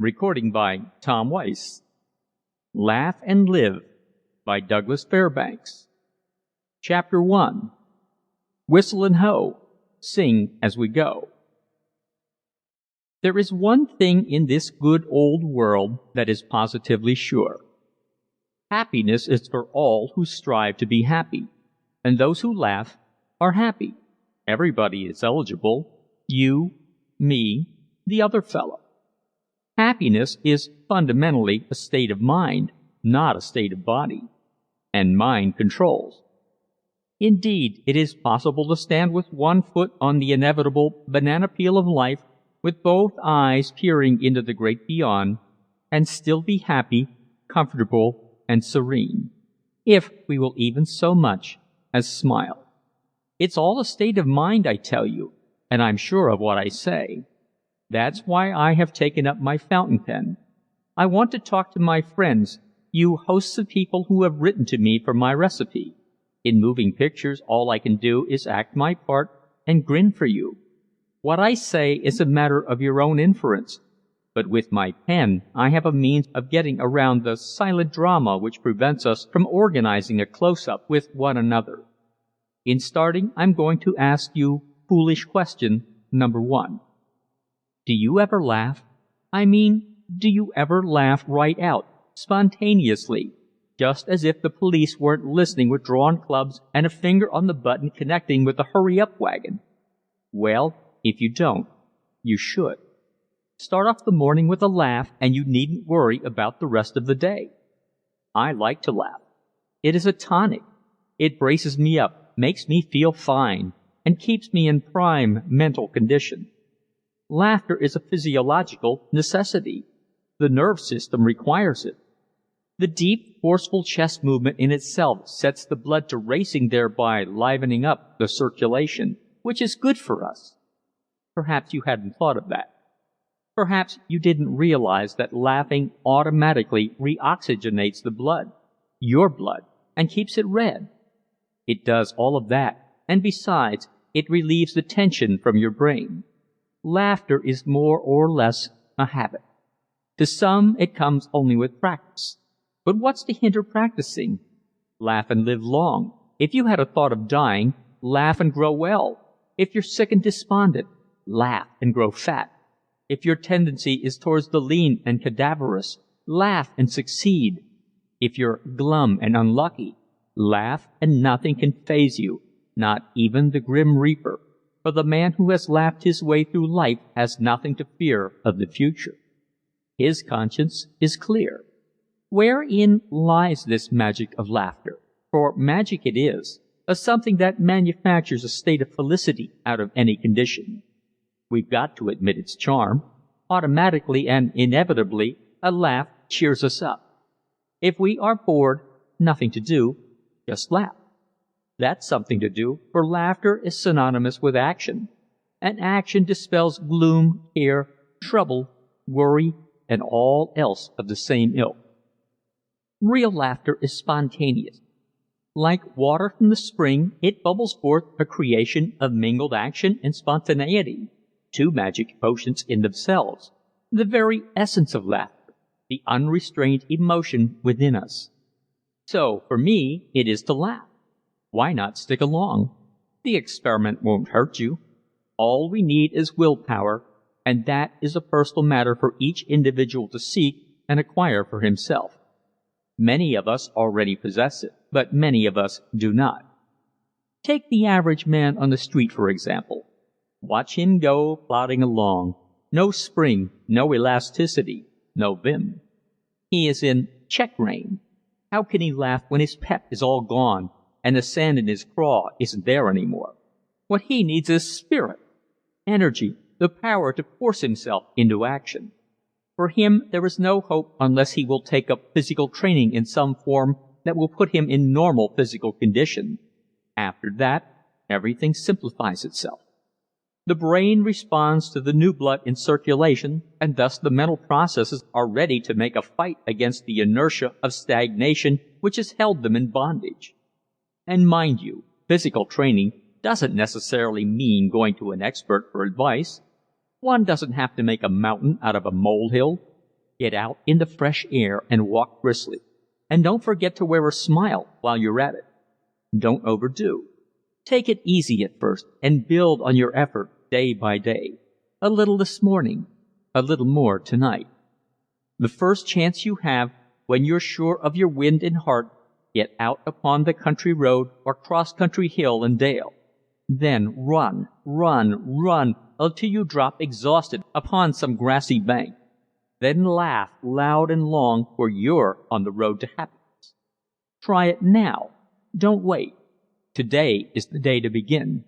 Recording by Tom Weiss. Laugh and Live by Douglas Fairbanks. Chapter 1. Whistle and Ho, Sing as We Go. There is one thing in this good old world that is positively sure. Happiness is for all who strive to be happy, and those who laugh are happy. Everybody is eligible. You, me, the other fellow. Happiness is fundamentally a state of mind, not a state of body, and mind controls. Indeed, it is possible to stand with one foot on the inevitable banana peel of life, with both eyes peering into the great beyond, and still be happy, comfortable, and serene, if we will even so much as smile. It's all a state of mind, I tell you, and I'm sure of what I say. That's why I have taken up my fountain pen. I want to talk to my friends, you hosts of people who have written to me for my recipe. In moving pictures, all I can do is act my part and grin for you. What I say is a matter of your own inference, but with my pen I have a means of getting around the silent drama which prevents us from organizing a close-up with one another. In starting, I'm going to ask you foolish question number 1. Do you ever laugh? I mean, do you ever laugh right out, spontaneously, just as if the police weren't listening with drawn clubs and a finger on the button connecting with the hurry-up wagon? Well, if you don't, you should. Start off the morning with a laugh and you needn't worry about the rest of the day. I like to laugh. It is a tonic. It braces me up, makes me feel fine, and keeps me in prime mental condition. Laughter is a physiological necessity. The nerve system requires it. The deep, forceful chest movement in itself sets the blood to racing, thereby livening up the circulation, which is good for us. Perhaps you hadn't thought of that. Perhaps you didn't realize that laughing automatically reoxygenates the blood, your blood, and keeps it red. It does all of that, and besides, it relieves the tension from your brain. Laughter is more or less a habit. To some, it comes only with practice. But what's to hinder practicing? Laugh and live long. If you had a thought of dying, laugh and grow well. If you're sick and despondent, laugh and grow fat. If your tendency is towards the lean and cadaverous, laugh and succeed. If you're glum and unlucky, laugh and nothing can faze you, not even the grim reaper. For the man who has laughed his way through life has nothing to fear of the future. His conscience is clear. Wherein lies this magic of laughter? For magic it is, a something that manufactures a state of felicity out of any condition. We've got to admit its charm. Automatically and inevitably, a laugh cheers us up. If we are bored, nothing to do, just laugh. That's something to do, for laughter is synonymous with action, and action dispels gloom, care, trouble, worry, and all else of the same ilk. Real laughter is spontaneous. Like water from the spring, it bubbles forth a creation of mingled action and spontaneity, two magic potions in themselves, the very essence of laughter, the unrestrained emotion within us. So, for me, it is to laugh. Why not stick along? The experiment won't hurt you. All we need is willpower, and that is a personal matter for each individual to seek and acquire for himself. Many of us already possess it, but many of us do not. Take the average man on the street, for example. Watch him go plodding along. No spring, no elasticity, no vim. He is in check rein. How can he laugh when his pep is all gone and the sand in his craw isn't there anymore? What he needs is spirit, energy, the power to force himself into action. For him, there is no hope unless he will take up physical training in some form that will put him in normal physical condition. After that, everything simplifies itself. The brain responds to the new blood in circulation, and thus the mental processes are ready to make a fight against the inertia of stagnation which has held them in bondage. And mind you, physical training doesn't necessarily mean going to an expert for advice. One doesn't have to make a mountain out of a molehill. Get out in the fresh air and walk briskly. And don't forget to wear a smile while you're at it. Don't overdo. Take it easy at first and build on your effort day by day. A little this morning, a little more tonight. The first chance you have, when you're sure of your wind and heart, get out upon the country road or cross-country hill and dale. Then run, run, until you drop exhausted upon some grassy bank. Then laugh loud and long, for you're on the road to happiness. Try it now. Don't wait. Today is the day to begin.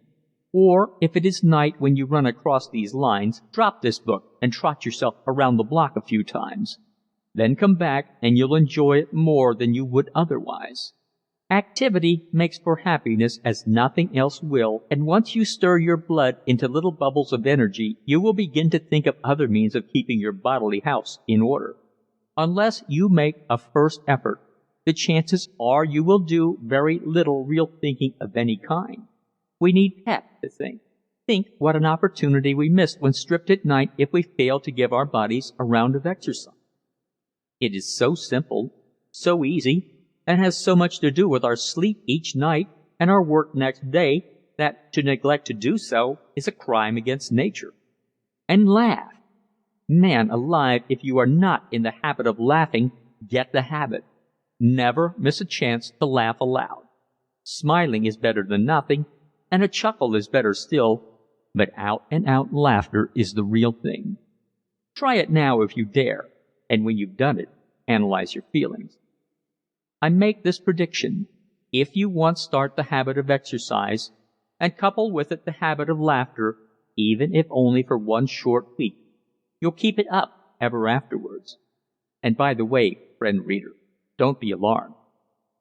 Or, if it is night when you run across these lines, drop this book and trot yourself around the block a few times. Then come back and you'll enjoy it more than you would otherwise. Activity makes for happiness as nothing else will, and once you stir your blood into little bubbles of energy, you will begin to think of other means of keeping your bodily house in order. Unless you make a first effort, the chances are you will do very little real thinking of any kind. We need pep to think. Think what an opportunity we missed when stripped at night if we fail to give our bodies a round of exercise. It is so simple, so easy, and has so much to do with our sleep each night and our work next day that to neglect to do so is a crime against nature. And laugh. Man alive, if you are not in the habit of laughing, get the habit. Never miss a chance to laugh aloud. Smiling is better than nothing, and a chuckle is better still, but out-and-out laughter is the real thing. Try it now if you dare, and when you've done it, analyze your feelings. I make this prediction. If you once start the habit of exercise, and couple with it the habit of laughter, even if only for one short week, you'll keep it up ever afterwards. And by the way, friend reader, don't be alarmed.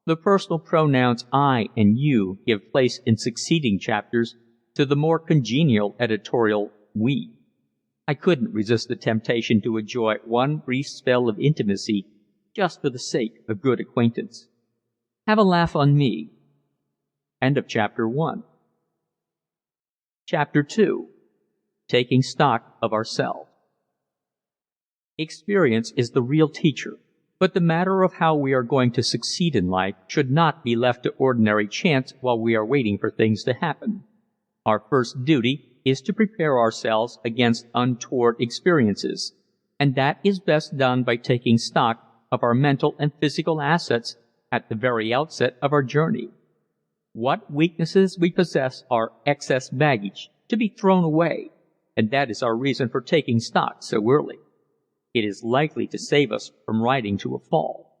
The personal pronouns I and you give place in succeeding chapters to the more congenial editorial we. I couldn't resist the temptation to enjoy one brief spell of intimacy just for the sake of good acquaintance. Have a laugh on me. End of Chapter 1. Chapter 2. Taking stock of ourselves. Experience is the real teacher, but the matter of how we are going to succeed in life should not be left to ordinary chance while we are waiting for things to happen. Our first duty is to prepare ourselves against untoward experiences, and that is best done by taking stock of our mental and physical assets at the very outset of our journey. What weaknesses we possess are excess baggage, to be thrown away, and that is our reason for taking stock so early. It is likely to save us from riding to a fall.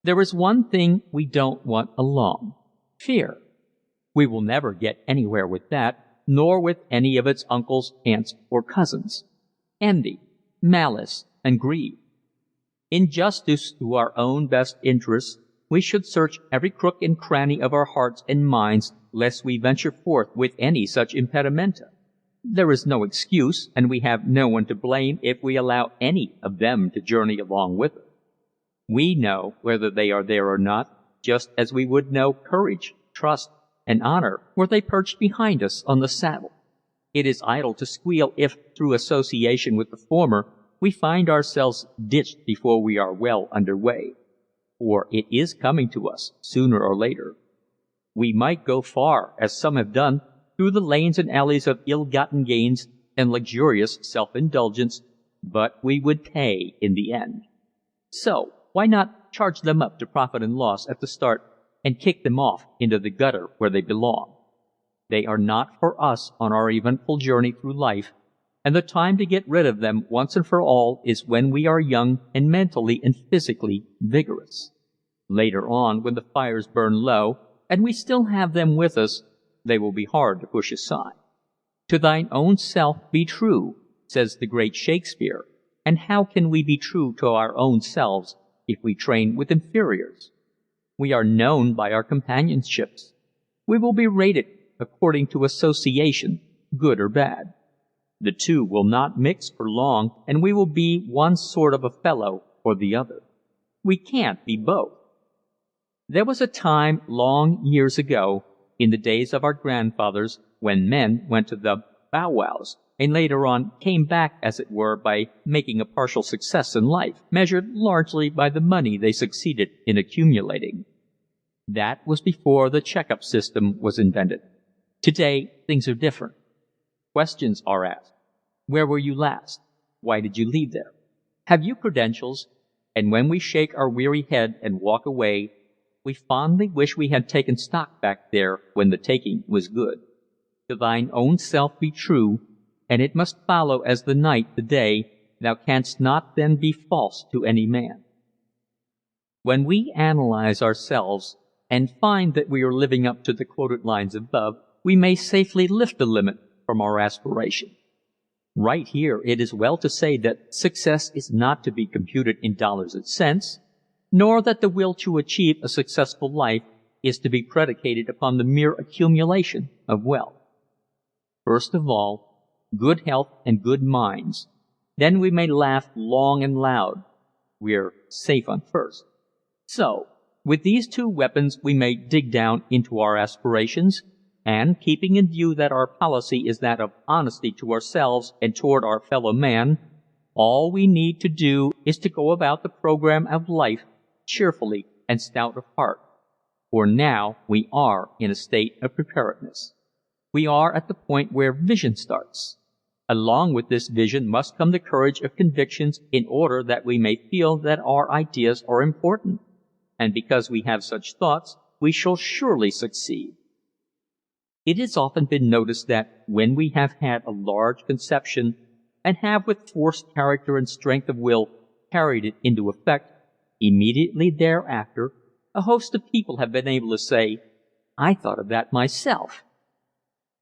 There is one thing we don't want along: fear. We will never get anywhere with that, nor with any of its uncles, aunts, or cousins. Envy, malice, and greed. In justice to our own best interests, we should search every crook and cranny of our hearts and minds, lest we venture forth with any such impedimenta. There is no excuse, and we have no one to blame if we allow any of them to journey along with us. We know whether they are there or not, just as we would know courage, trust, and honor were they perched behind us on the saddle. It is idle to squeal if, through association with the former, we find ourselves ditched before we are well under way. For it is coming to us, sooner or later. We might go far, as some have done, through the lanes and alleys of ill-gotten gains and luxurious self-indulgence, but we would pay in the end. So, why not charge them up to profit and loss at the start and kick them off into the gutter where they belong? They are not for us on our eventful journey through life, and the time to get rid of them once and for all is when we are young and mentally and physically vigorous. Later on, when the fires burn low, and we still have them with us, they will be hard to push aside. To thine own self be true, says the great Shakespeare, and how can we be true to our own selves if we train with inferiors? We are known by our companionships. We will be rated according to association, good or bad. The two will not mix for long, and we will be one sort of a fellow or the other. We can't be both. There was a time long years ago, in the days of our grandfathers, when men went to the bow-wows, and later on came back, as it were, by making a partial success in life, measured largely by the money they succeeded in accumulating. That was before the checkup system was invented. Today, things are different. Questions are asked. Where were you last? Why did you leave there? Have you credentials? And when we shake our weary head and walk away, we fondly wish we had taken stock back there when the taking was good. To thine own self be true, and it must follow as the night the day, thou canst not then be false to any man. When we analyze ourselves and find that we are living up to the quoted lines above, we may safely lift the limit from our aspiration. Right here it is well to say that success is not to be computed in dollars and cents, nor that the will to achieve a successful life is to be predicated upon the mere accumulation of wealth. First of all, good health and good minds. Then we may laugh long and loud. We're safe on first. So, with these two weapons we may dig down into our aspirations, and, keeping in view that our policy is that of honesty to ourselves and toward our fellow man, all we need to do is to go about the program of life cheerfully and stout of heart. For now we are in a state of preparedness. We are at the point where vision starts. Along with this vision must come the courage of convictions in order that we may feel that our ideas are important. And because we have such thoughts, we shall surely succeed. It has often been noticed that when we have had a large conception and have with force, character, and strength of will carried it into effect, immediately thereafter a host of people have been able to say, "I thought of that myself."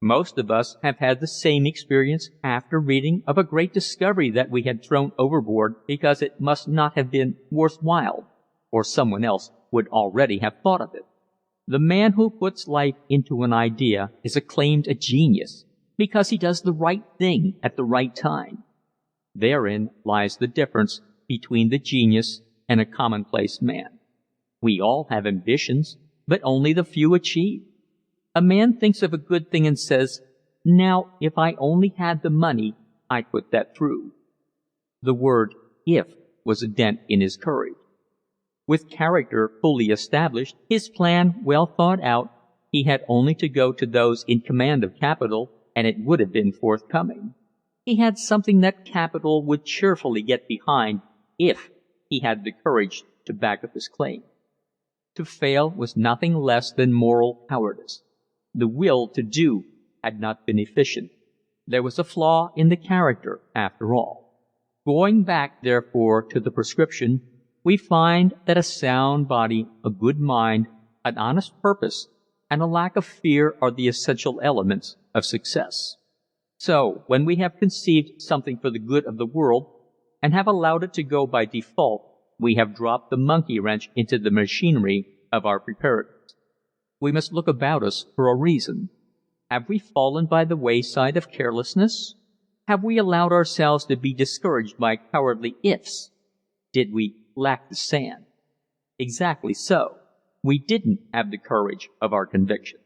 Most of us have had the same experience after reading of a great discovery that we had thrown overboard because it must not have been worth while, or someone else would already have thought of it. The man who puts life into an idea is acclaimed a genius because he does the right thing at the right time. Therein lies the difference between the genius and a commonplace man. We all have ambitions, but only the few achieve. A man thinks of a good thing and says, "Now, if I only had the money, I'd put that through." The word "if" was a dent in his courage. With character fully established, his plan well thought out, he had only to go to those in command of capital, and it would have been forthcoming. He had something that capital would cheerfully get behind if he had the courage to back up his claim. To fail was nothing less than moral cowardice. The will to do had not been efficient. There was a flaw in the character, after all. Going back, therefore, to the prescription, we find that a sound body, a good mind, an honest purpose, and a lack of fear are the essential elements of success. So, when we have conceived something for the good of the world, and have allowed it to go by default, we have dropped the monkey wrench into the machinery of our preparedness. We must look about us for a reason. Have we fallen by the wayside of carelessness? Have we allowed ourselves to be discouraged by cowardly ifs? Did we lack the sand? Exactly so. We didn't have the courage of our conviction.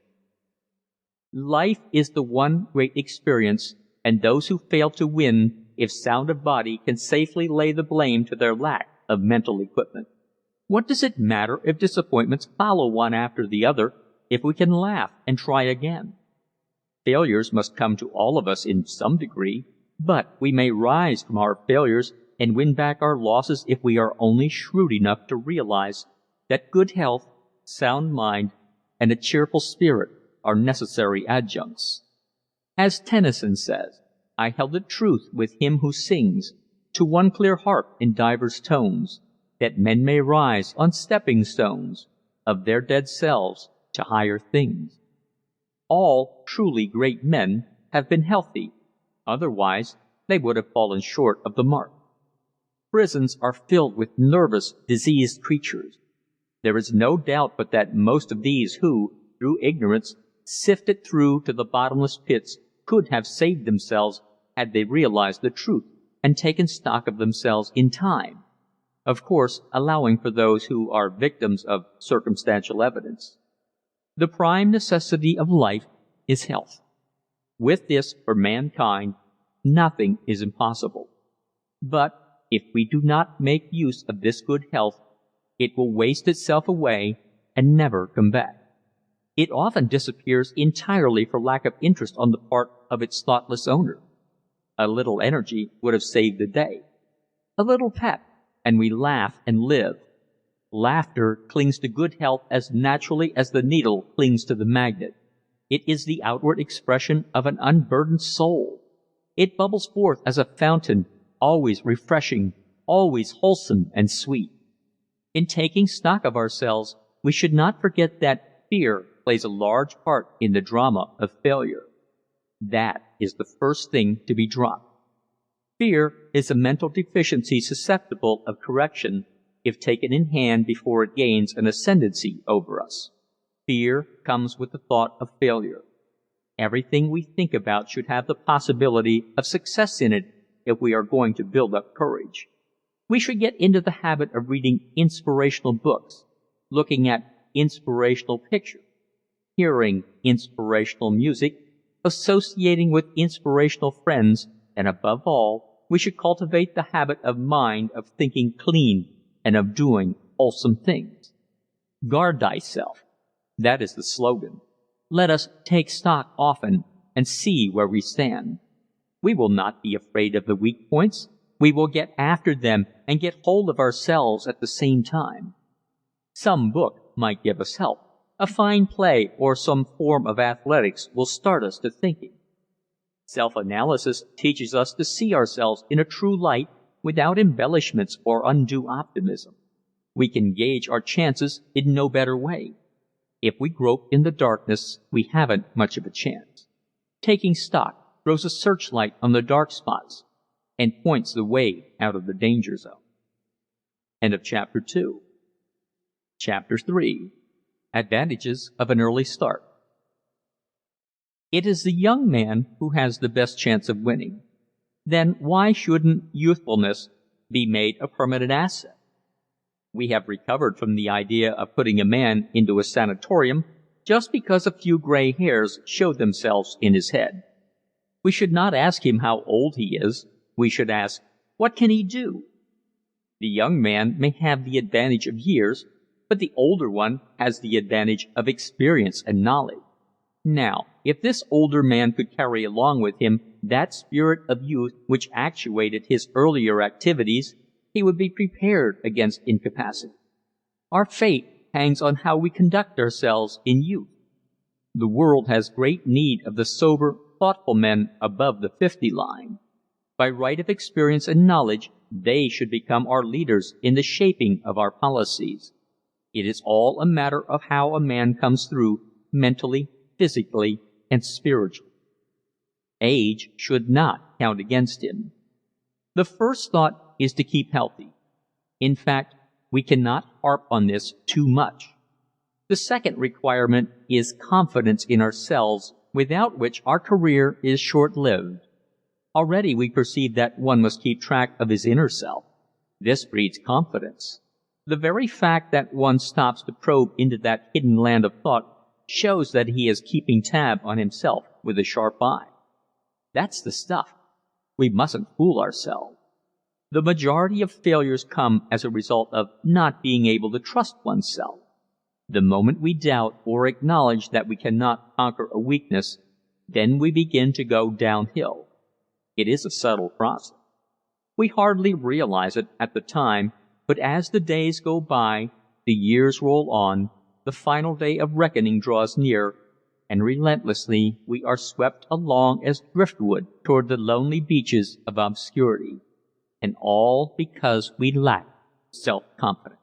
Life is the one great experience, and those who fail to win, if sound of body, can safely lay the blame to their lack of mental equipment. What does it matter if disappointments follow one after the other, if we can laugh and try again? Failures must come to all of us in some degree, but we may rise from our failures and win back our losses if we are only shrewd enough to realize that good health, sound mind, and a cheerful spirit are necessary adjuncts. As Tennyson says, "I held a truth with him who sings to one clear harp in divers tones, that men may rise on stepping stones of their dead selves to higher things." All truly great men have been healthy, otherwise they would have fallen short of the mark. Prisons are filled with nervous, diseased creatures. There is no doubt but that most of these who, through ignorance, sifted through to the bottomless pits could have saved themselves had they realized the truth and taken stock of themselves in time, of course allowing for those who are victims of circumstantial evidence. The prime necessity of life is health. With this, for mankind, nothing is impossible. But if we do not make use of this good health, it will waste itself away and never come back. It often disappears entirely for lack of interest on the part of its thoughtless owner. A little energy would have saved the day. A little pep, and we laugh and live. Laughter clings to good health as naturally as the needle clings to the magnet. It is the outward expression of an unburdened soul. It bubbles forth as a fountain, always refreshing, always wholesome and sweet. In taking stock of ourselves, we should not forget that fear plays a large part in the drama of failure. That is the first thing to be dropped. Fear is a mental deficiency susceptible of correction if taken in hand before it gains an ascendancy over us. Fear comes with the thought of failure. Everything we think about should have the possibility of success in it if we are going to build up courage. We should get into the habit of reading inspirational books, looking at inspirational pictures, hearing inspirational music, associating with inspirational friends, and above all, we should cultivate the habit of mind of thinking clean and of doing wholesome things. Guard thyself. That is the slogan. Let us take stock often and see where we stand. We will not be afraid of the weak points. We will get after them and get hold of ourselves at the same time. Some book might give us help. A fine play or some form of athletics will start us to thinking. Self-analysis teaches us to see ourselves in a true light without embellishments or undue optimism. We can gauge our chances in no better way. If we grope in the darkness, we haven't much of a chance. Taking stock throws a searchlight on the dark spots and points the way out of the danger zone. End of chapter 2. Chapter 3. Advantages of an early start. It is the young man who has the best chance of winning. Then why shouldn't youthfulness be made a permanent asset? We have recovered from the idea of putting a man into a sanatorium just because a few gray hairs showed themselves in his head. We should not ask him how old he is. We should ask, what can he do? The young man may have the advantage of years, but the older one has the advantage of experience and knowledge. Now, if this older man could carry along with him that spirit of youth which actuated his earlier activities, he would be prepared against incapacity. Our fate hangs on how we conduct ourselves in youth. The world has great need of the sober, thoughtful men above the 50 line. By right of experience and knowledge, they should become our leaders in the shaping of our policies. It is all a matter of how a man comes through mentally, physically, and spiritually. Age should not count against him. The first thought is to keep healthy. In fact, we cannot harp on this too much. The second requirement is confidence in ourselves, without which our career is short-lived. Already we perceive that one must keep track of his inner self. This breeds confidence. The very fact that one stops to probe into that hidden land of thought shows that he is keeping tab on himself with a sharp eye. That's the stuff. We mustn't fool ourselves. The majority of failures come as a result of not being able to trust oneself. The moment we doubt or acknowledge that we cannot conquer a weakness, then we begin to go downhill. It is a subtle process. We hardly realize it at the time, but as the days go by, the years roll on, the final day of reckoning draws near, and relentlessly we are swept along as driftwood toward the lonely beaches of obscurity. And all because we lack self-confidence.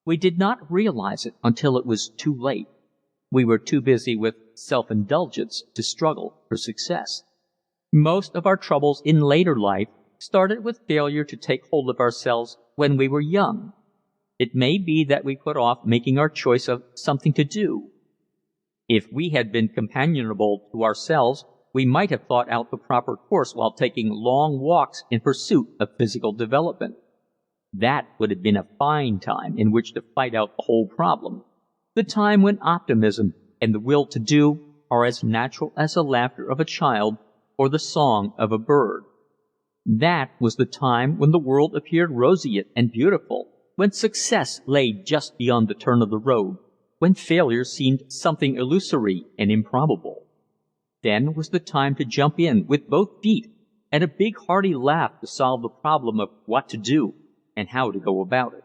We did not realize it until it was too late. We were too busy with self-indulgence to struggle for success. Most of our troubles in later life started with failure to take hold of ourselves when we were young. It may be that we put off making our choice of something to do. If we had been companionable to ourselves, we might have thought out the proper course while taking long walks in pursuit of physical development. That would have been a fine time in which to fight out the whole problem, the time when optimism and the will to do are as natural as the laughter of a child or the song of a bird. That was the time when the world appeared roseate and beautiful, when success lay just beyond the turn of the road, when failure seemed something illusory and improbable. Then was the time to jump in with both feet and a big hearty laugh to solve the problem of what to do and how to go about it.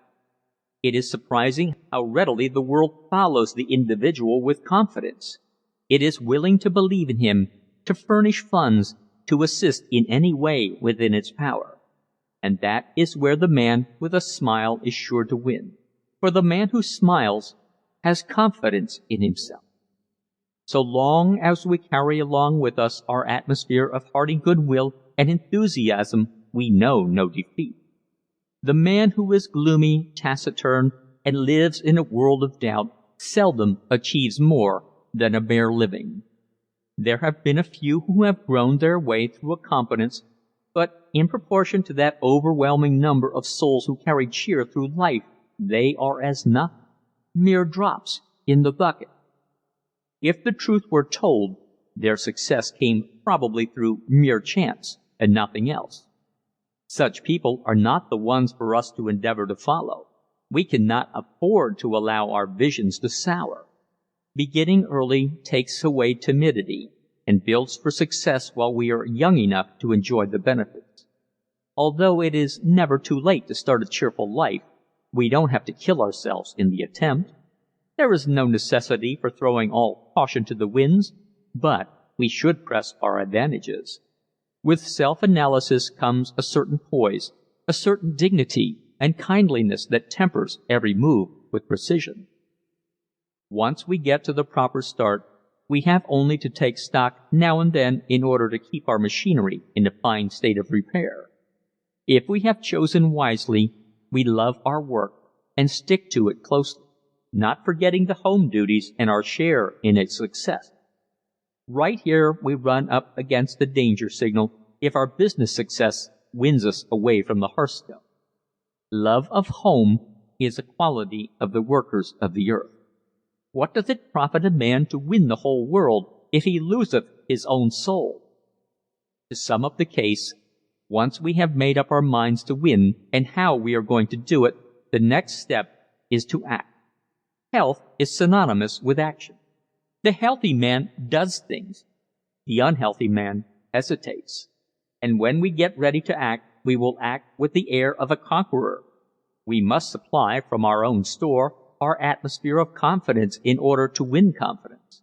It is surprising how readily the world follows the individual with confidence. It is willing to believe in him, to furnish funds, to assist in any way within its power. And that is where the man with a smile is sure to win. For the man who smiles has confidence in himself. So long as we carry along with us our atmosphere of hearty goodwill and enthusiasm, we know no defeat. The man who is gloomy, taciturn, and lives in a world of doubt seldom achieves more than a bare living. There have been a few who have groaned their way through a competence, but in proportion to that overwhelming number of souls who carry cheer through life, they are as nothing, mere drops in the bucket. If the truth were told, their success came probably through mere chance and nothing else. Such people are not the ones for us to endeavor to follow. We cannot afford to allow our visions to sour. Beginning early takes away timidity and builds for success while we are young enough to enjoy the benefits. Although it is never too late to start a cheerful life, we don't have to kill ourselves in the attempt. There is no necessity for throwing all caution to the winds, but we should press our advantages. With self-analysis comes a certain poise, a certain dignity and kindliness that tempers every move with precision. Once we get to the proper start, we have only to take stock now and then in order to keep our machinery in a fine state of repair. If we have chosen wisely, we love our work and stick to it closely, not forgetting the home duties and our share in its success. Right here we run up against the danger signal if our business success wins us away from the hearthstone. Love of home is a quality of the workers of the earth. What doth it profit a man to win the whole world if he loseth his own soul? To sum up the case, once we have made up our minds to win and how we are going to do it, the next step is to act. Health is synonymous with action. The healthy man does things. The unhealthy man hesitates. And when we get ready to act, we will act with the air of a conqueror. We must supply from our own store our atmosphere of confidence in order to win confidence.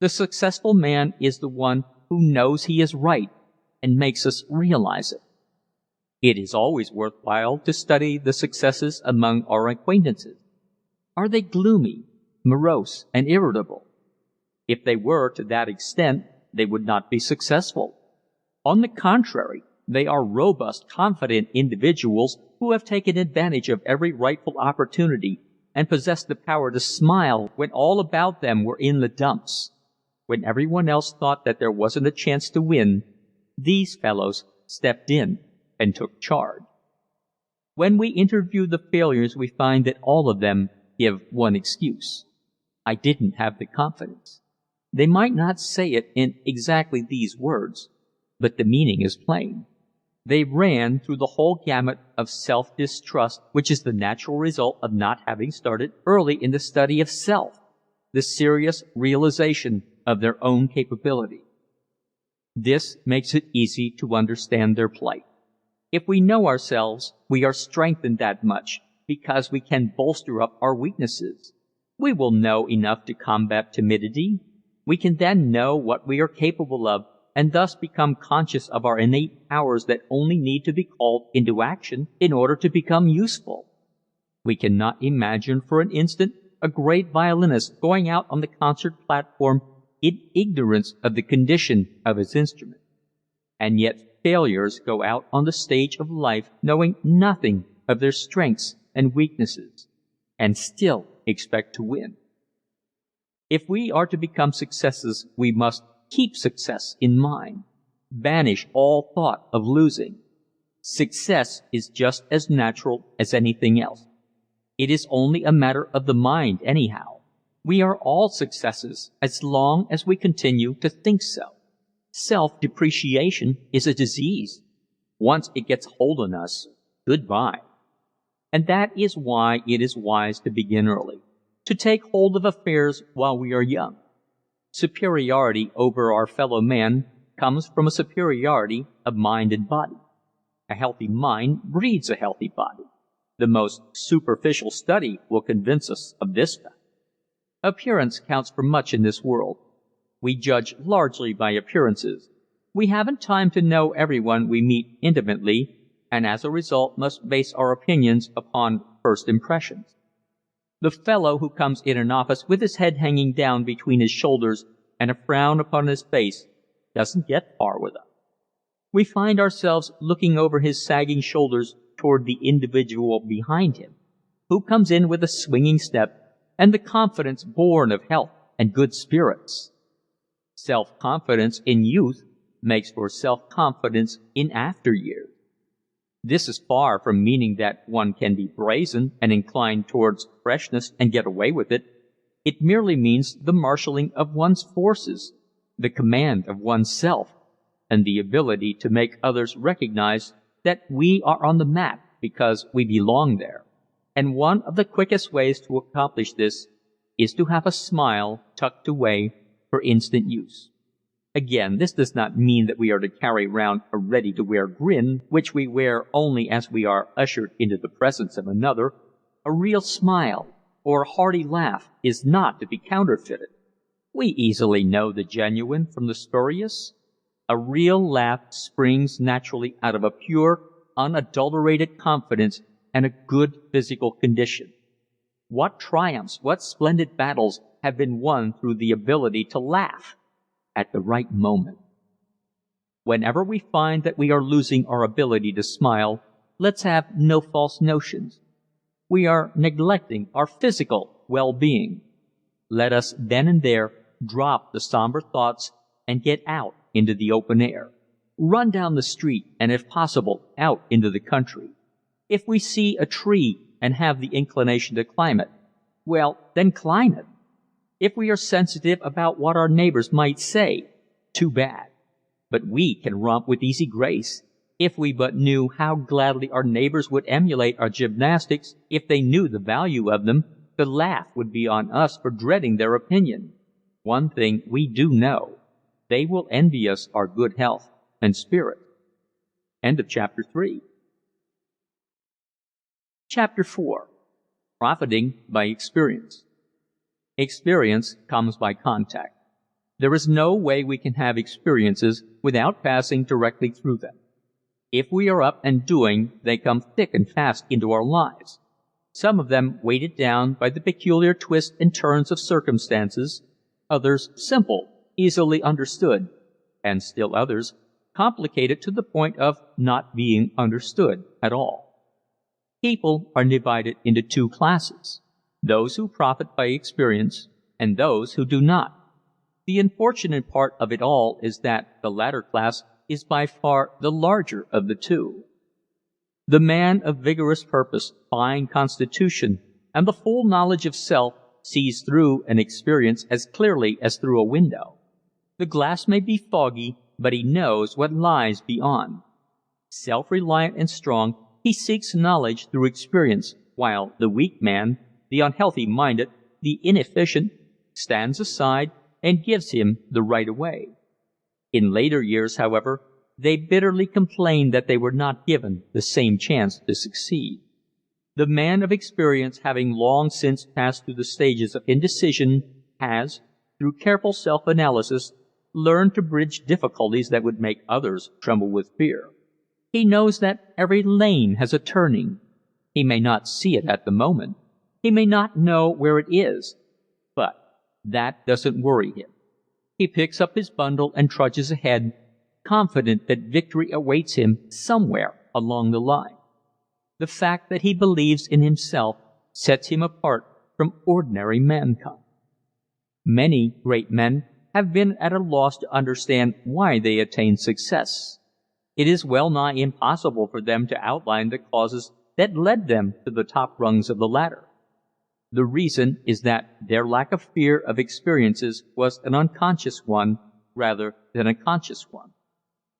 The successful man is the one who knows he is right and makes us realize it. It is always worthwhile to study the successes among our acquaintances. Are they gloomy, morose, and irritable? If they were to that extent, they would not be successful. On the contrary, they are robust, confident individuals who have taken advantage of every rightful opportunity and possess the power to smile when all about them were in the dumps. When everyone else thought that there wasn't a chance to win, these fellows stepped in and took charge. When we interview the failures, we find that all of them give one excuse. I didn't have the confidence. They might not say it in exactly these words, but the meaning is plain. They ran through the whole gamut of self-distrust, which is the natural result of not having started early in the study of self, the serious realization of their own capability. This makes it easy to understand their plight. If we know ourselves, we are strengthened that much because we can bolster up our weaknesses. We will know enough to combat timidity. We can then know what we are capable of and thus become conscious of our innate powers that only need to be called into action in order to become useful. We cannot imagine for an instant a great violinist going out on the concert platform in ignorance of the condition of his instrument. And yet failures go out on the stage of life knowing nothing of their strengths and weaknesses, and still expect to win. If we are to become successes, we must keep success in mind. Banish all thought of losing. Success is just as natural as anything else. It is only a matter of the mind anyhow. We are all successes as long as we continue to think so. Self-depreciation is a disease. Once it gets hold on us, goodbye. And that is why it is wise to begin early, to take hold of affairs while we are young. Superiority over our fellow man comes from a superiority of mind and body. A healthy mind breeds a healthy body. The most superficial study will convince us of this fact. Appearance counts for much in this world. We judge largely by appearances. We haven't time to know everyone we meet intimately, and as a result must base our opinions upon first impressions. The fellow who comes in an office with his head hanging down between his shoulders and a frown upon his face doesn't get far with us. We find ourselves looking over his sagging shoulders toward the individual behind him, who comes in with a swinging step and the confidence born of health and good spirits. Self-confidence in youth makes for self-confidence in after years. This is far from meaning that one can be brazen and inclined towards freshness and get away with it. It merely means the marshalling of one's forces, the command of oneself, and the ability to make others recognize that we are on the map because we belong there. And one of the quickest ways to accomplish this is to have a smile tucked away for instant use. Again, this does not mean that we are to carry round a ready-to-wear grin, which we wear only as we are ushered into the presence of another. A real smile or a hearty laugh is not to be counterfeited. We easily know the genuine from the spurious. A real laugh springs naturally out of a pure, unadulterated confidence and a good physical condition. What triumphs, what splendid battles have been won through the ability to laugh at the right moment. Whenever we find that we are losing our ability to smile, let's have no false notions. We are neglecting our physical well-being. Let us then and there drop the somber thoughts and get out into the open air. Run down the street and, if possible, out into the country. If we see a tree and have the inclination to climb it, well, then climb it. If we are sensitive about what our neighbors might say, too bad. But we can romp with easy grace. If we but knew how gladly our neighbors would emulate our gymnastics, if they knew the value of them, the laugh would be on us for dreading their opinion. One thing we do know. They will envy us our good health and spirit. End of chapter 3. Chapter 4. Profiting by experience. Experience comes by contact. There is no way we can have experiences without passing directly through them. If we are up and doing, they come thick and fast into our lives. Some of them weighted down by the peculiar twists and turns of circumstances, others simple, easily understood, and still others complicated to the point of not being understood at all. People are divided into two classes: those who profit by experience and those who do not. The unfortunate part of it all is that the latter class is by far the larger of the two. The man of vigorous purpose, fine constitution, and the full knowledge of self sees through an experience as clearly as through a window. The glass may be foggy, but he knows what lies beyond. Self-reliant and strong, he seeks knowledge through experience, while the weak man, the unhealthy-minded, the inefficient, stands aside and gives him the right of way. In later years, however, they bitterly complain that they were not given the same chance to succeed. The man of experience, having long since passed through the stages of indecision, has, through careful self-analysis, learned to bridge difficulties that would make others tremble with fear. He knows that every lane has a turning. He may not see it at the moment. He may not know where it is, but that doesn't worry him. He picks up his bundle and trudges ahead, confident that victory awaits him somewhere along the line. The fact that he believes in himself sets him apart from ordinary mankind. Many great men have been at a loss to understand why they attained success. It is well nigh impossible for them to outline the causes that led them to the top rungs of the ladder. The reason is that their lack of fear of experiences was an unconscious one rather than a conscious one.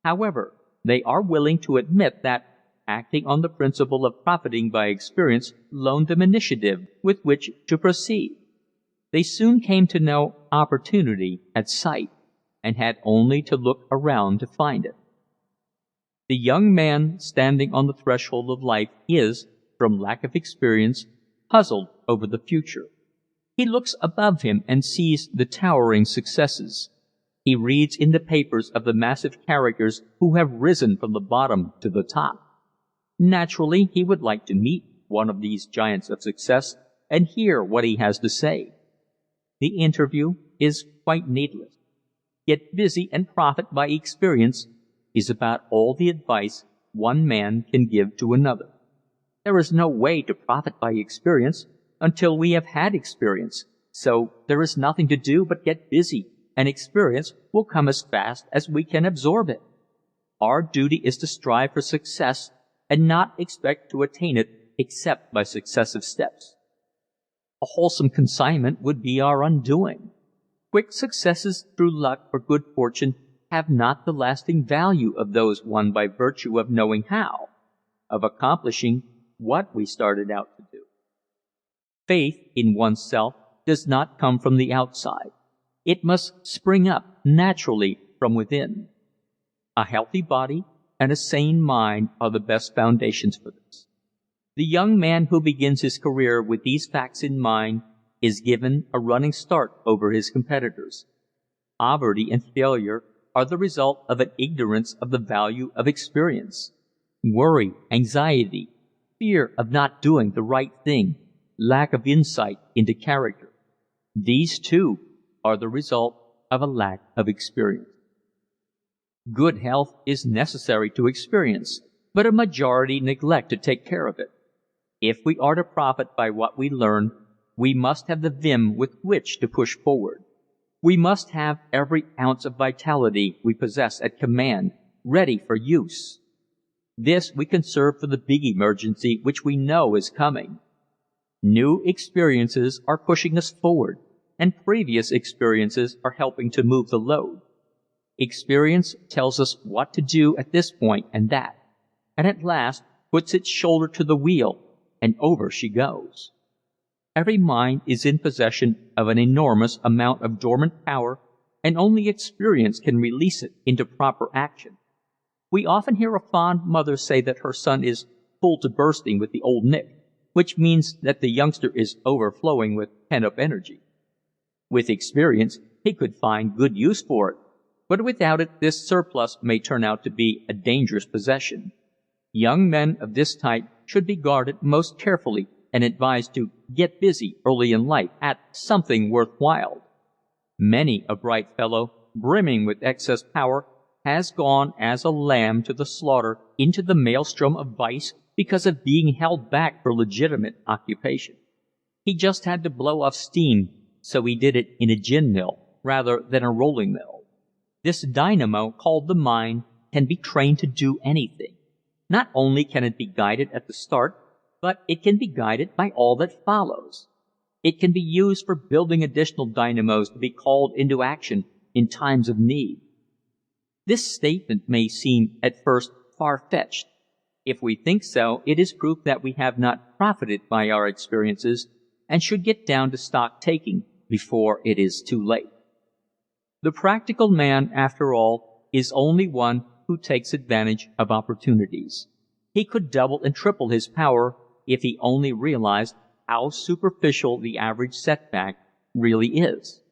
However, they are willing to admit that, acting on the principle of profiting by experience, loaned them initiative with which to proceed. They soon came to know opportunity at sight, and had only to look around to find it. The young man standing on the threshold of life is, from lack of experience, puzzled over the future. He looks above him and sees the towering successes. He reads in the papers of the massive characters who have risen from the bottom to the top. Naturally, he would like to meet one of these giants of success and hear what he has to say. The interview is quite needless. Get busy and profit by experience is about all the advice one man can give to another. There is no way to profit by experience until we have had experience, so there is nothing to do but get busy, and experience will come as fast as we can absorb it. Our duty is to strive for success and not expect to attain it except by successive steps. A wholesome consignment would be our undoing. Quick successes through luck or good fortune have not the lasting value of those won by virtue of knowing how, of accomplishing what we started out to do. Faith in oneself does not come from the outside. It must spring up naturally from within. A healthy body and a sane mind are the best foundations for this. The young man who begins his career with these facts in mind is given a running start over his competitors. Poverty and failure are the result of an ignorance of the value of experience. Worry, anxiety, fear of not doing the right thing, lack of insight into character. These, too, are the result of a lack of experience. Good health is necessary to experience, but a majority neglect to take care of it. If we are to profit by what we learn, we must have the vim with which to push forward. We must have every ounce of vitality we possess at command, ready for use. This we conserve for the big emergency which we know is coming. New experiences are pushing us forward, and previous experiences are helping to move the load. Experience tells us what to do at this point and that, and at last puts its shoulder to the wheel, and over she goes. Every mind is in possession of an enormous amount of dormant power, and only experience can release it into proper action. We often hear a fond mother say that her son is full to bursting with the old Nick, which means that the youngster is overflowing with pent-up energy. With experience, he could find good use for it, but without it this surplus may turn out to be a dangerous possession. Young men of this type should be guarded most carefully and advised to get busy early in life at something worthwhile. Many a bright fellow, brimming with excess power, has gone as a lamb to the slaughter into the maelstrom of vice because of being held back for legitimate occupation. He just had to blow off steam, so he did it in a gin mill rather than a rolling mill. This dynamo called the mind can be trained to do anything. Not only can it be guided at the start, but it can be guided by all that follows. It can be used for building additional dynamos to be called into action in times of need. This statement may seem at first far-fetched. If we think so, it is proof that we have not profited by our experiences and should get down to stock-taking before it is too late. The practical man, after all, is only one who takes advantage of opportunities. He could double and triple his power if he only realized how superficial the average setback really is.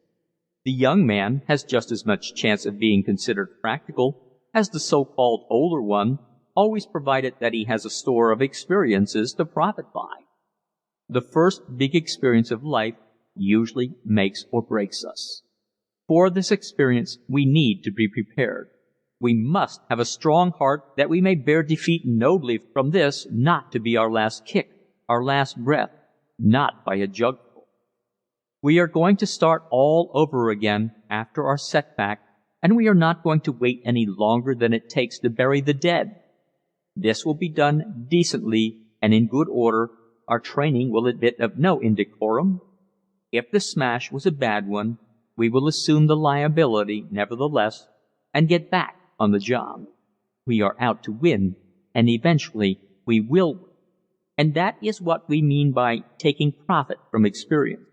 The young man has just as much chance of being considered practical as the so-called older one, always provided that he has a store of experiences to profit by. The first big experience of life usually makes or breaks us. For this experience we need to be prepared. We must have a strong heart that we may bear defeat nobly from this not to be our last kick, our last breath, not by a jugful. We are going to start all over again after our setback, and we are not going to wait any longer than it takes to bury the dead. This will be done decently and in good order our training will admit of no indecorum. If the smash was a bad one, we will assume the liability nevertheless and get back on the job. We are out to win, and eventually we will win. And that is what we mean by taking profit from experience.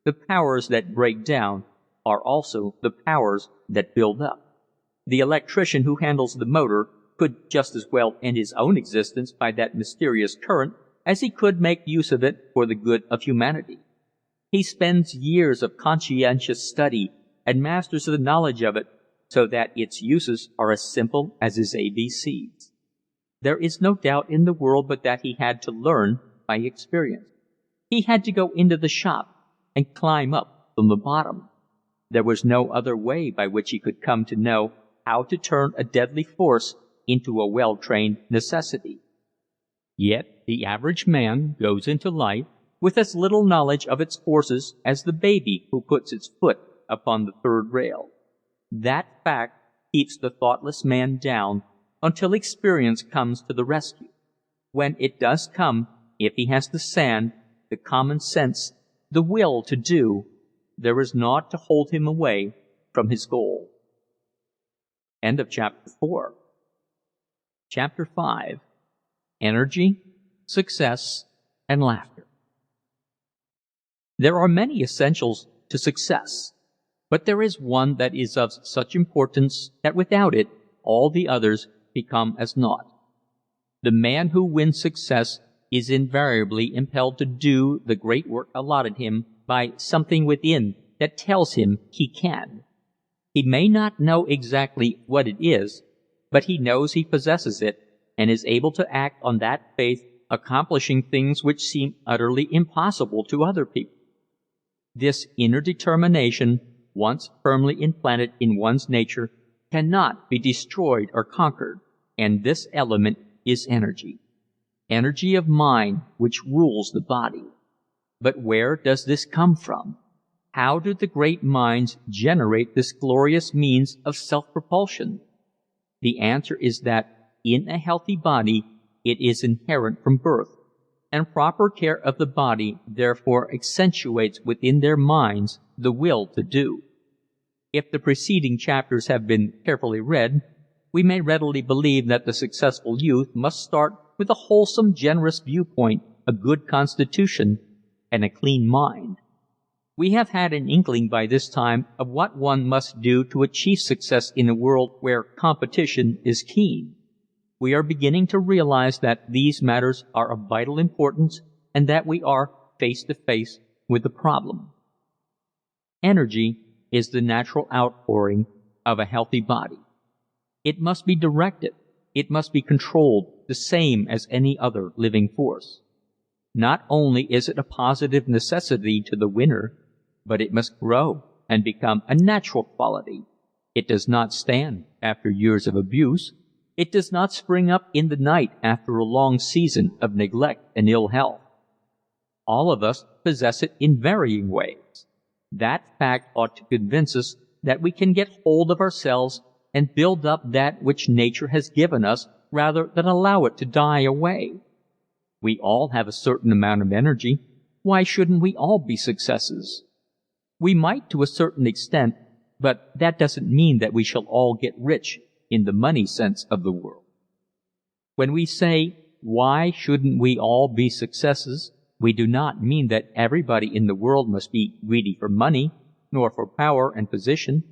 The powers that break down are also the powers that build up. The electrician who handles the motor could just as well end his own existence by that mysterious current as he could make use of it for the good of humanity. He spends years of conscientious study and masters the knowledge of it so that its uses are as simple as his ABCs. There is no doubt in the world but that he had to learn by experience. He had to go into the shop and climb up from the bottom. There was no other way by which he could come to know how to turn a deadly force into a well-trained necessity. Yet the average man goes into life with as little knowledge of its forces as the baby who puts its foot upon the third rail. That fact keeps the thoughtless man down until experience comes to the rescue. When it does come, if he has the sand, the common sense, the will to do, there is naught to hold him away from his goal. End of chapter 4. Chapter 5. Energy, Success, and Laughter. There are many essentials to success, but there is one that is of such importance that without it all the others become as naught. The man who wins success is invariably impelled to do the great work allotted him by something within that tells him he can. He may not know exactly what it is, but he knows he possesses it and is able to act on that faith, accomplishing things which seem utterly impossible to other people. This inner determination, once firmly implanted in one's nature, cannot be destroyed or conquered, and this element is energy. Energy of mind which rules the body. But where does this come from? How do the great minds generate this glorious means of self-propulsion? The answer is that in a healthy body it is inherent from birth, and proper care of the body therefore accentuates within their minds the will to do. If the preceding chapters have been carefully read, we may readily believe that the successful youth must start with a wholesome, generous viewpoint, a good constitution, and a clean mind. We have had an inkling by this time of what one must do to achieve success in a world where competition is keen. We are beginning to realize that these matters are of vital importance and that we are face to face with the problem. Energy is the natural outpouring of a healthy body. It must be directed. It must be controlled, the same as any other living force. Not only is it a positive necessity to the winner, but it must grow and become a natural quality. It does not stand after years of abuse. It does not spring up in the night after a long season of neglect and ill health. All of us possess it in varying ways. That fact ought to convince us that we can get hold of ourselves and build up that which nature has given us rather than allow it to die away. We all have a certain amount of energy. Why shouldn't we all be successes? We might to a certain extent, but that doesn't mean that we shall all get rich in the money sense of the word. When we say, why shouldn't we all be successes, we do not mean that everybody in the world must be greedy for money, nor for power and position.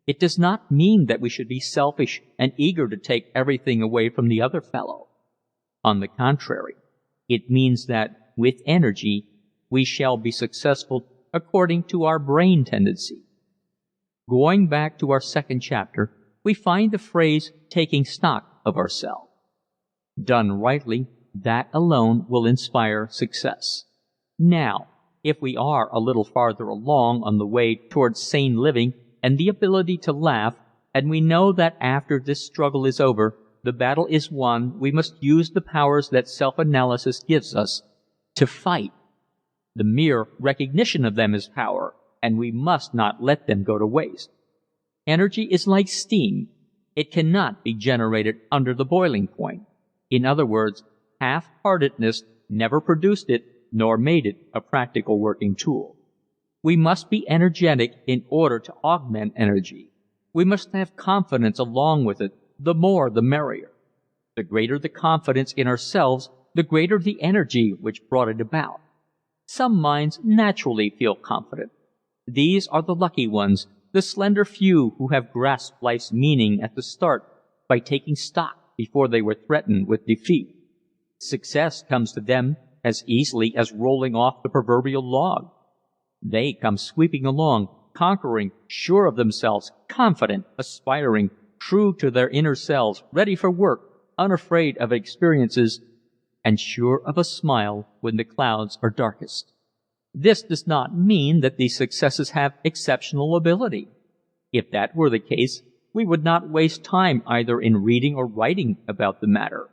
It does not mean that we should be selfish and eager to take everything away from the other fellow. On the contrary, it means that with energy we shall be successful according to our brain tendency. Going back to our second chapter, we find the phrase taking stock of ourselves. Done rightly, that alone will inspire success. Now, if we are a little farther along on the way towards sane living and the ability to laugh, and we know that after this struggle is over, the battle is won, we must use the powers that self-analysis gives us to fight. The mere recognition of them is power, and we must not let them go to waste. Energy is like steam. It cannot be generated under the boiling point. In other words, half-heartedness never produced it nor made it a practical working tool. We must be energetic in order to augment energy. We must have confidence along with it, the more the merrier. The greater the confidence in ourselves, the greater the energy which brought it about. Some minds naturally feel confident. These are the lucky ones, the slender few who have grasped life's meaning at the start by taking stock before they were threatened with defeat. Success comes to them as easily as rolling off the proverbial log. They come sweeping along, conquering, sure of themselves, confident, aspiring, true to their inner selves, ready for work, unafraid of experiences, and sure of a smile when the clouds are darkest. This does not mean that these successes have exceptional ability. If that were the case, we would not waste time either in reading or writing about the matter.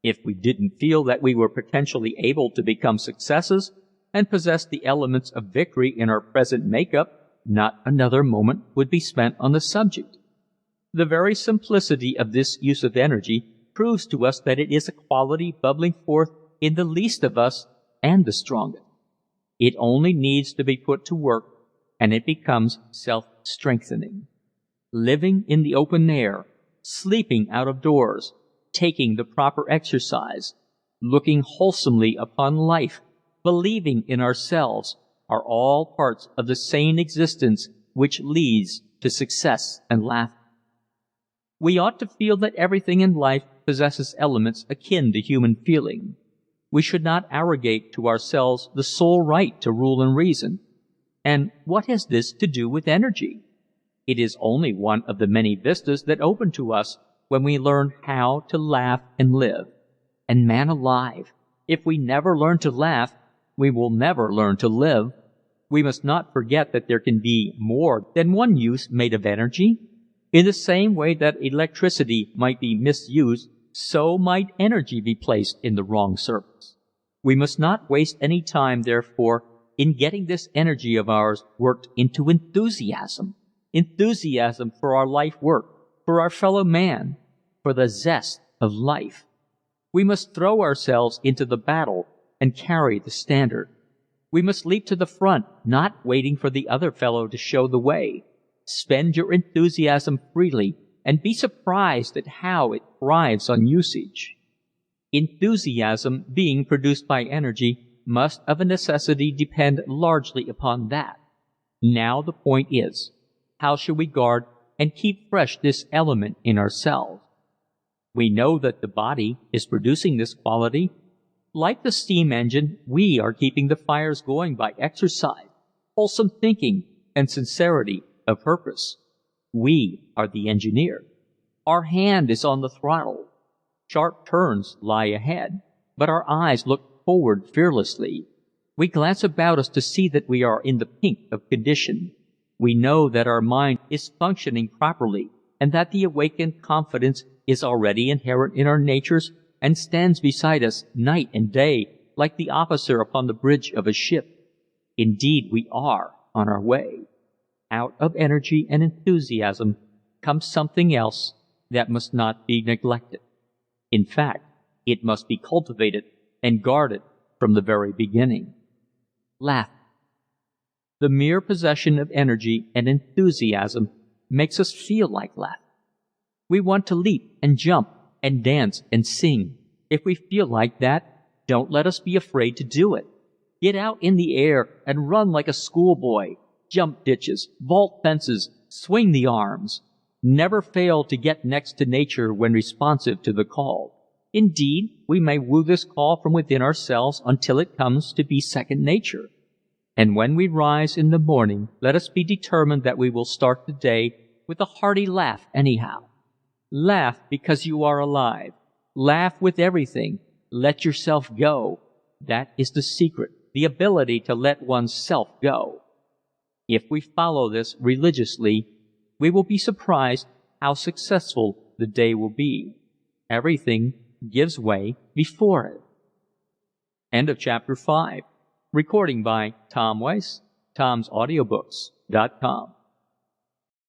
If we didn't feel that we were potentially able to become successes and possess the elements of victory in our present makeup, not another moment would be spent on the subject. The very simplicity of this use of energy proves to us that it is a quality bubbling forth in the least of us and the strongest. It only needs to be put to work, and it becomes self-strengthening. Living in the open air, sleeping out of doors, taking the proper exercise, looking wholesomely upon life, believing in ourselves, are all parts of the sane existence which leads to success and laughter. We ought to feel that everything in life possesses elements akin to human feeling. We should not arrogate to ourselves the sole right to rule and reason. And what has this to do with energy? It is only one of the many vistas that open to us when we learn how to laugh and live. And man alive, if we never learn to laugh, we will never learn to live. We must not forget that there can be more than one use made of energy. In the same way that electricity might be misused, so might energy be placed in the wrong service. We must not waste any time, therefore, in getting this energy of ours worked into enthusiasm. Enthusiasm for our life work, for our fellow man, for the zest of life. We must throw ourselves into the battle and carry the standard. We must leap to the front, not waiting for the other fellow to show the way. Spend your enthusiasm freely and be surprised at how it thrives on usage. Enthusiasm, being produced by energy, must of a necessity depend largely upon that. Now the point is, how shall we guard and keep fresh this element in ourselves? We know that the body is producing this quality. Like the steam engine, we are keeping the fires going by exercise, wholesome thinking, and sincerity of purpose. We are the engineer. Our hand is on the throttle. Sharp turns lie ahead, but our eyes look forward fearlessly. We glance about us to see that we are in the pink of condition. We know that our mind is functioning properly, and that the awakened confidence is already inherent in our natures and stands beside us night and day like the officer upon the bridge of a ship. Indeed, we are on our way. Out of energy and enthusiasm comes something else that must not be neglected. In fact, it must be cultivated and guarded from the very beginning. Laughter. The mere possession of energy and enthusiasm makes us feel like laughing. We want to leap and jump and dance and sing. If we feel like that, don't let us be afraid to do it. Get out in the air and run like a schoolboy. Jump ditches, vault fences, swing the arms. Never fail to get next to nature when responsive to the call. Indeed, we may woo this call from within ourselves until it comes to be second nature. And when we rise in the morning, let us be determined that we will start the day with a hearty laugh anyhow. Laugh because you are alive. Laugh with everything. Let yourself go. That is the secret, the ability to let one's self go. If we follow this religiously, we will be surprised how successful the day will be. Everything gives way before it. End of chapter 5. Recording by Tom Weiss, Tom'sAudiobooks.com.